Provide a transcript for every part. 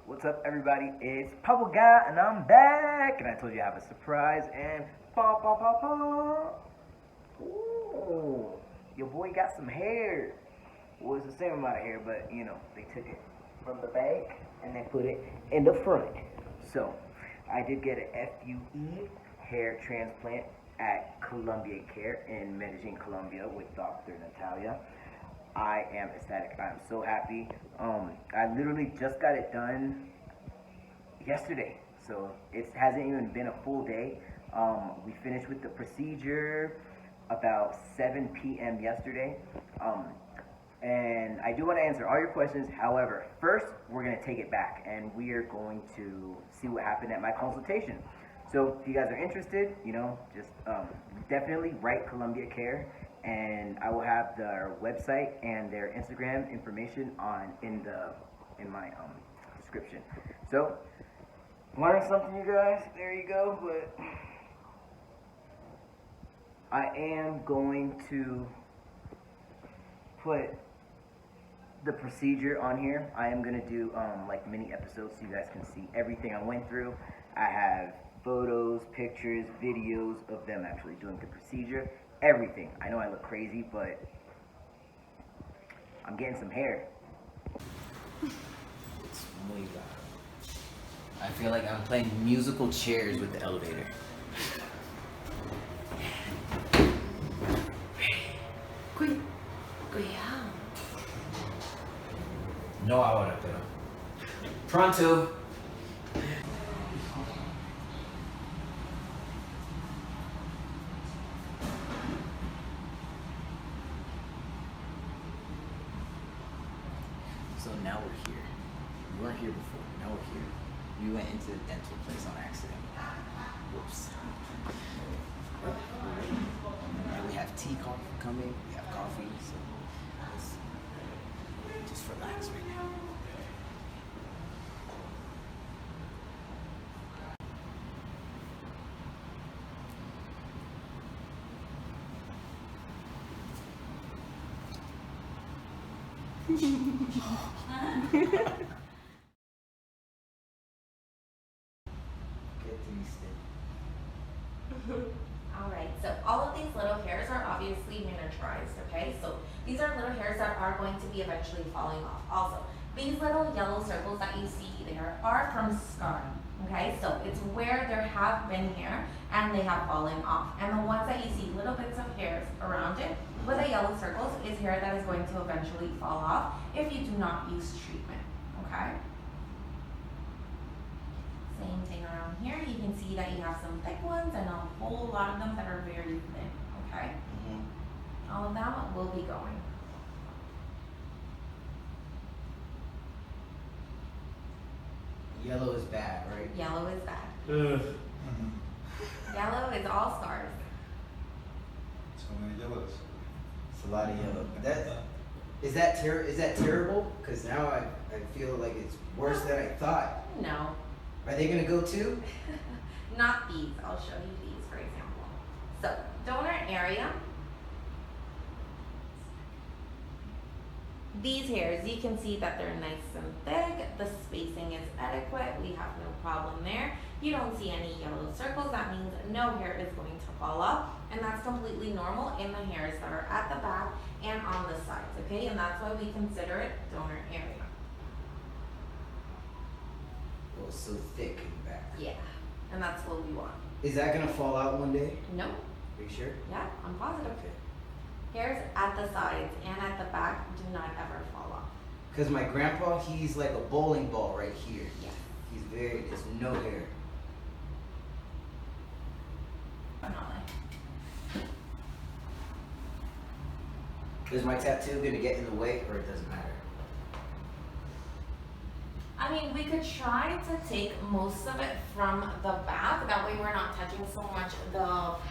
What's up, everybody? It's Purple Guy, and I'm back. And I told you I have a surprise. And ooh, your boy got some hair. Well, it's the same amount of hair, but you know they took it from the back and they put it in the front. So I did get an FUE hair transplant at Colombia Care in Medellin, Colombia, with Dr. Natalia. I am ecstatic. I'm so happy. I literally just got it done yesterday, so it hasn't even been a full day. We finished with the procedure about 7 p.m. yesterday. And I do want to answer all your questions. However, first, we're going to take it back, and we are going to see what happened at my consultation. So if you guys are interested, just definitely write Colombia Care, and I will have their website and their Instagram information in my description. So learn something, you guys. There you go. But I am going to put the procedure on here. I am going to do like mini episodes so you guys can see everything I went through. I have photos, pictures, videos of them actually doing the procedure, everything. I know I look crazy, but I'm getting some hair. It's muy loud. I feel like I'm playing musical chairs with the elevator. Cuidado. No ahora, pero pronto. So now we're here. We weren't here before. Now we're here. We went into the dental place on accident. Whoops. And we have tea coming. We have coffee. So let's just relax right now. Alright, so all of these little hairs are obviously miniaturized, okay? So these are little hairs that are going to be eventually falling off. Also, these little yellow circles that you see there are from scarring, okay? So it's where there have been hair and they have fallen off. And the ones that you see, little bits of hairs around it with the yellow circles, is hair that is going to eventually fall off if you do not use treatment, okay? Same thing around here. You can see that you have some thick ones and a whole lot of them that are very thin, okay? All of them will be going. Yellow is bad, right? Yellow is bad. Ugh. Yellow is all scars. So many yellows. It's a lot of yellow. Is that terrible? Because now I feel like it's worse than I thought. No. Are they gonna go too? Not these. I'll show you these, for example. So, donor area. These hairs, you can see that they're nice and thick. The spacing is adequate. We have no problem there. You don't see any yellow circles. That means no hair is going to fall off. And that's completely normal in the hairs that are at the back and on the sides, okay? And that's why we consider it donor area. Oh, it's so thick in the back. Yeah, and that's what we want. Is that gonna fall out one day? No, Are you sure? yeah, I'm positive. Okay. Hairs at the sides and at the back do not ever fall off. Cause my grandpa, he's like a bowling ball right here. Yes. There's no hair. Is my tattoo gonna get in the way, or it doesn't matter? I mean, we could try to take most of it from the back. That way we're not touching so much Well,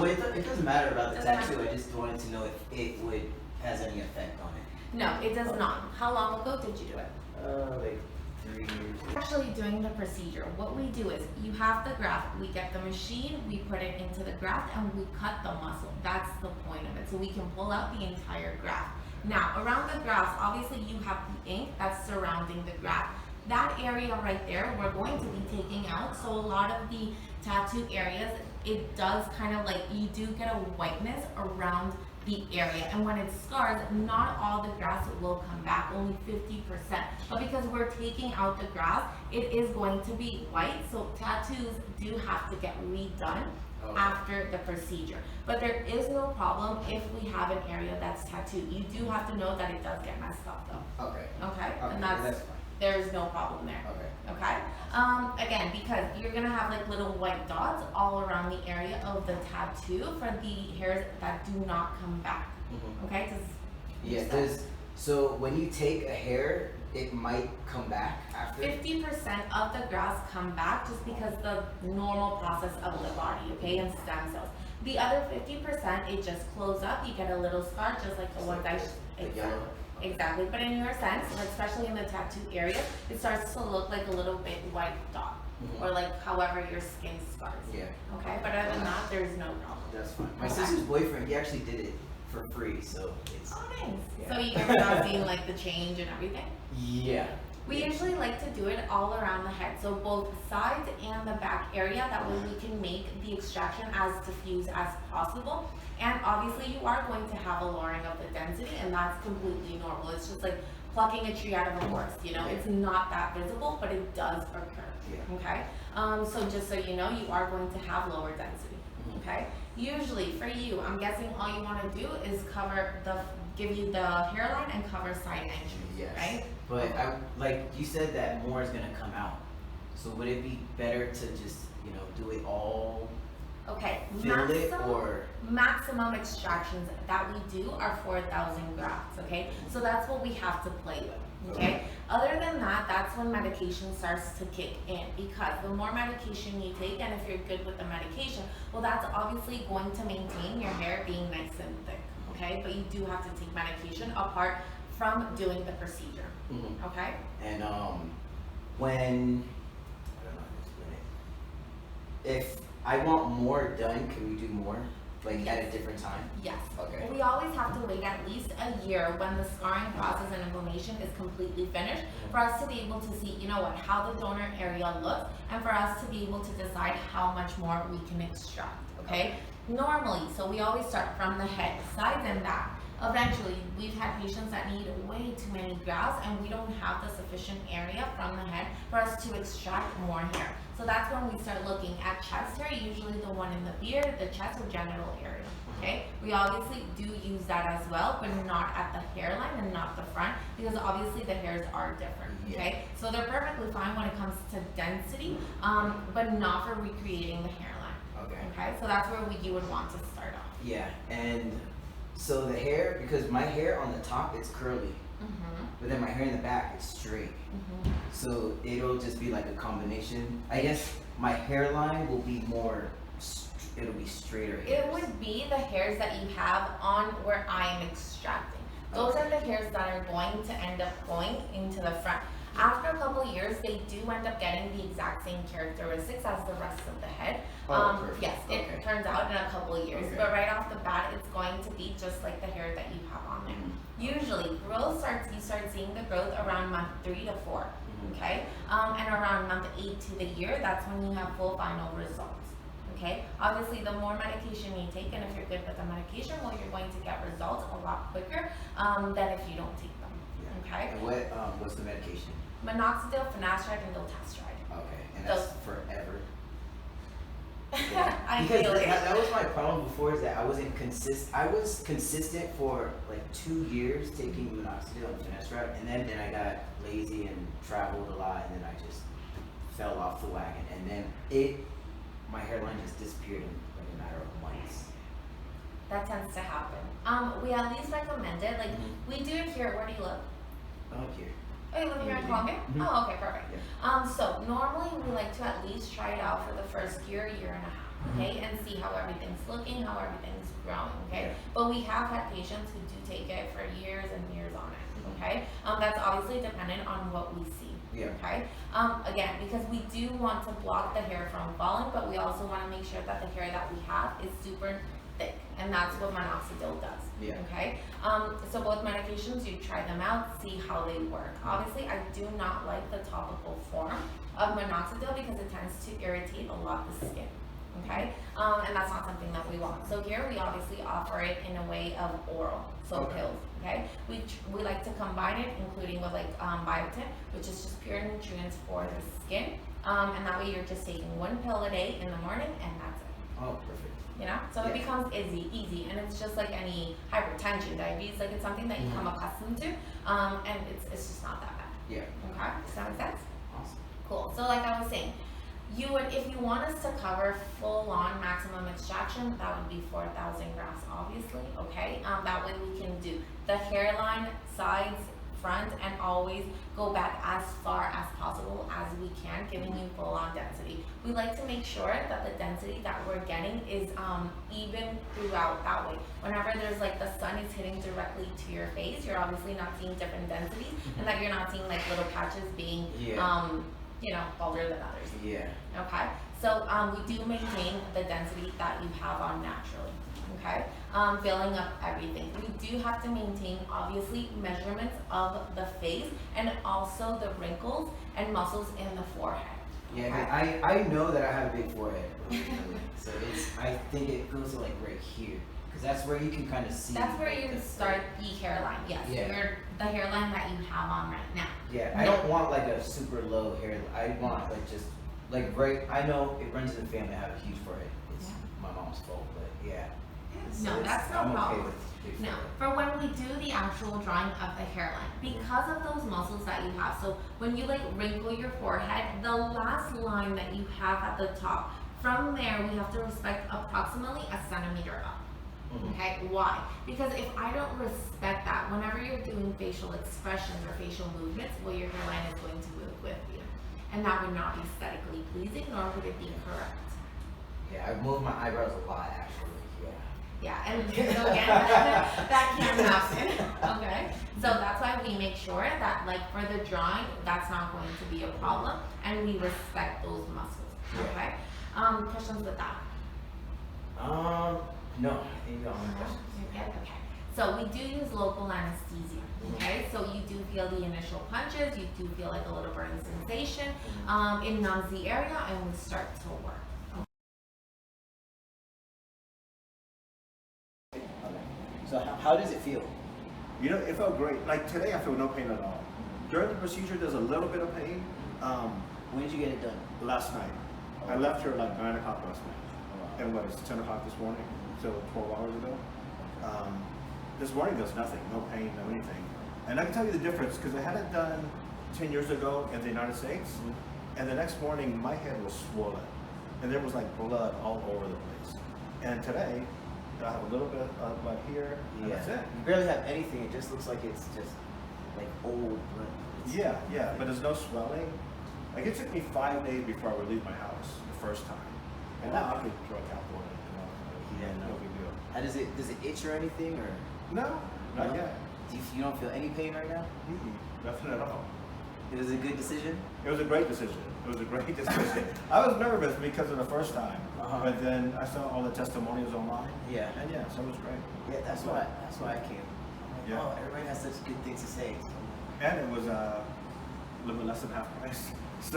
it doesn't matter about the Doesn't tattoo. matter. I just wanted to know if it has any effect on it. No, it does not. How long ago did you do it? Like 3 years. Actually doing the procedure, what we do is you have the graft, we get the machine, we put it into the graft, and we cut the muscle. That's the point of it. So we can pull out the entire graft. Now, around the grafts, obviously you have the ink that's surrounding the graft. that area right there, we're going to be taking out. So a lot of the tattoo areas, it does kind of like, you do get a whiteness around the area, and when it scars, not all the grafts will come back, only 50%. But because we're taking out the grafts, it is going to be white, so tattoos do have to get redone after the procedure. But there is no problem if we have an area that's tattooed. You do have to know that it does get messed up though. Okay. Okay? Okay, And that's fine. there's no problem there. Okay. Okay? Again, because you're gonna have like little white dots all around the area of the tattoo for the hairs that do not come back. Mhm. Okay? 'Cause Yeah, so when you take a hair, it might come back after? 50% of the grafts come back just because the normal process of the body, okay, and stem cells. The other 50%, it just closes up, you get a little scar, just like the ones the yellow. Exactly, but in your sense, like especially in the tattoo area, it starts to look like a little bit white dot, Mhm. or like however your skin scars. Yeah. Okay, but other than that, there's no problem. That's fine. My Okay. sister's boyfriend, he actually did it for free, so it's. Oh, nice. Yeah. So you're not seeing like the change and everything? Yeah. We usually like to do it all around the head, so both sides and the back area, that way we can make the extraction as diffuse as possible. And obviously you are going to have a lowering of the density, and that's completely normal. It's just like plucking a tree out of a forest, you know? It's not that visible, but it does occur, Yeah. okay? So just so you know, you are going to have lower density, okay? Usually for you, I'm guessing all you wanna do is give you the hairline and cover side entries, Yes. right? But like you said that more is gonna come out. So would it be better to just, do it all, Okay, fill it, or? maximum extractions that we do are 4,000 grafts, okay? So that's what we have to play with, okay? Other than that, that's when medication starts to kick in, because the more medication you take, and if you're good with the medication, well, that's obviously going to maintain your hair being nice and thick, okay? But you do have to take medication apart from doing the procedure, Mhm. okay? And when, I don't know how to explain it. If I want more done, can we do more? Like at a different time? Yes. Okay. We always have to wait at least a year when the scarring process and inflammation is completely finished for us to be able to see, how the donor area looks, and for us to be able to decide how much more we can extract, okay? Normally, so we always start from the head, sides and back. Eventually, we've had patients that need way too many grafts, and we don't have the sufficient area from the head for us to extract more hair. So that's when we start looking at chest hair, usually the one in the beard, the chest, or genital area, okay? We obviously do use that as well, but not at the hairline and not the front, because obviously the hairs are different, okay? So they're perfectly fine when it comes to density, but not for recreating the hairline, okay? So that's where you would want to start off. Yeah, and so the hair, because my hair on the top, it's curly, but then my hair in the back is straight. So it'll just be like a combination. I guess my hairline will be more, it'll be straighter hairs. It would be the hairs that you have on where I am extracting. Those are the hairs that are going to end up going into the front. After a couple of years, they do end up getting the exact same characteristics as the rest of the head. Perfect. Yes, it turns out in a couple of years, but right off the bat, it's going to be just like the hair that you have on there. Usually, you start seeing the growth around month 3 to 4, okay? And around month 8 to the year, that's when you have full final results, okay? Obviously, the more medication you take, and if you're good with the medication, well, you're going to get results a lot quicker than if you don't take them, okay? And what's the medication? Minoxidil, finasteride, and dutasteride. Okay, and that's forever? I Because feel it. that was my problem before, is that I wasn't I was consistent for like 2 years taking minoxidil and finasteride, and then I got lazy and traveled a lot, and then I just fell off the wagon, and then my hairline just disappeared in like a matter of months. That tends to happen. We at least recommend it. Like, we do it here. Where do you live? Oh, here. Oh, you live here in Mhm. Colombia? Mhm. Oh, okay, perfect. Yeah. So normally we like to at least try it out for the first year and a half, okay? And see how everything's looking, how everything's growing, okay? Yeah. But we have had patients who do take it for years and years on it, okay? That's obviously dependent on what we see. Yeah. Okay. Again, because we do want to block the hair from falling, but we also want to make sure that the hair that we have is super thick and that's what minoxidil does. Yeah. Okay. So both medications, you try them out, see how they work. Obviously, I do not like the topical form of minoxidil because it tends to irritate a lot the skin. Okay, and that's not something that we want. So here we obviously offer it in a way of oral, so pills. Okay, we like to combine it, including with like biotin, which is just pure nutrients for the skin, and that way you're just taking one pill a day in the morning, and that's it. Oh, perfect. You know, so it becomes easy, and it's just like any hypertension, diabetes, like it's something that you become accustomed to, and it's just not that bad. Yeah. Okay, does that make sense? Awesome. Cool. So like I was saying, you would, if you want us to cover full-on maximum extraction, that would be 4,000 grafts, obviously. Okay. That way we can do the hairline, sides, front, and always go back as far as possible as we can, giving you full-on density. We like to make sure that the density that we're getting is even throughout. That way, whenever there's like the sun is hitting directly to your face, you're obviously not seeing different densities, and that you're not seeing like little patches being you know, bolder than others. Yeah. Okay, so we do maintain the density that you have on naturally. Okay, filling up everything. We do have to maintain, obviously, measurements of the face and also the wrinkles and muscles in the forehead. Yeah, Okay? I know that I have a big forehead originally, so I think it goes to like right here, because that's where you can kind of see. That's where you start the hairline. Yes, Yeah. the hairline that you have on right now. Yeah, I don't want like a super low hair. I want like just like right. I know it runs in the family. I have a huge forehead. It's my mom's fault, but yeah. No, that's no I'm problem. okay with big No, forehead. for when we do the actual drawing of the hairline, because of those muscles that you have, so when you like wrinkle your forehead, the last line that you have at the top, from there we have to respect approximately a centimeter up. Okay, why? Because if I don't respect that, whenever you're doing facial expressions or facial movements, well, your hairline is going to move with you. And that would not be aesthetically pleasing, nor would it be correct. Yeah, I move my eyebrows a lot actually. Yeah, and so again, that can happen. Okay, so that's why we make sure that, like, for the drawing, that's not going to be a problem, and we respect those muscles. Okay, questions with that? No, I think you got my questions. You're good? Okay. So we do use local anesthesia. Okay, so you do feel the initial punches, you do feel like a little burning sensation. It numbs the area, and we start to work. So how does it feel? You know, it felt great. Like today, I feel no pain at all. During the procedure, there's a little bit of pain. When did you get it done? Last night, I left here at like 9 o'clock last night. And what, it's 10 o'clock this morning, so 12 hours ago. This morning there's nothing, no pain, no anything. And I can tell you the difference, because I had it done 10 years ago in the United States, and the next morning my head was swollen, and there was like blood all over the place. And today, I have a little bit of blood here, and that's it. You barely have anything, it just looks like it's just like old blood. Yeah, but there's no swelling. Like it took me 5 days before I would leave my house the first time. And now I could throw a cap on it, no big deal. How does it itch or anything, or? No, not No? yet. You don't feel any pain right now? Nothing at all. It was a good decision? It was a great decision. It was a great decision. I was nervous because of the first time, but then I saw all the testimonials online. Yeah. And yeah, so it was great. Yeah, that's why I came. I'm like, Yeah. oh, everybody has such good things to say. And it was a little bit less than half price. So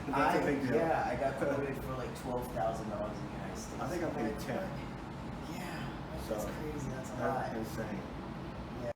that's a big deal. Yeah, I got quoted for like $12,000 in the United States. I think I paid 10. Yeah, So that's crazy. That's a lot. that's insane.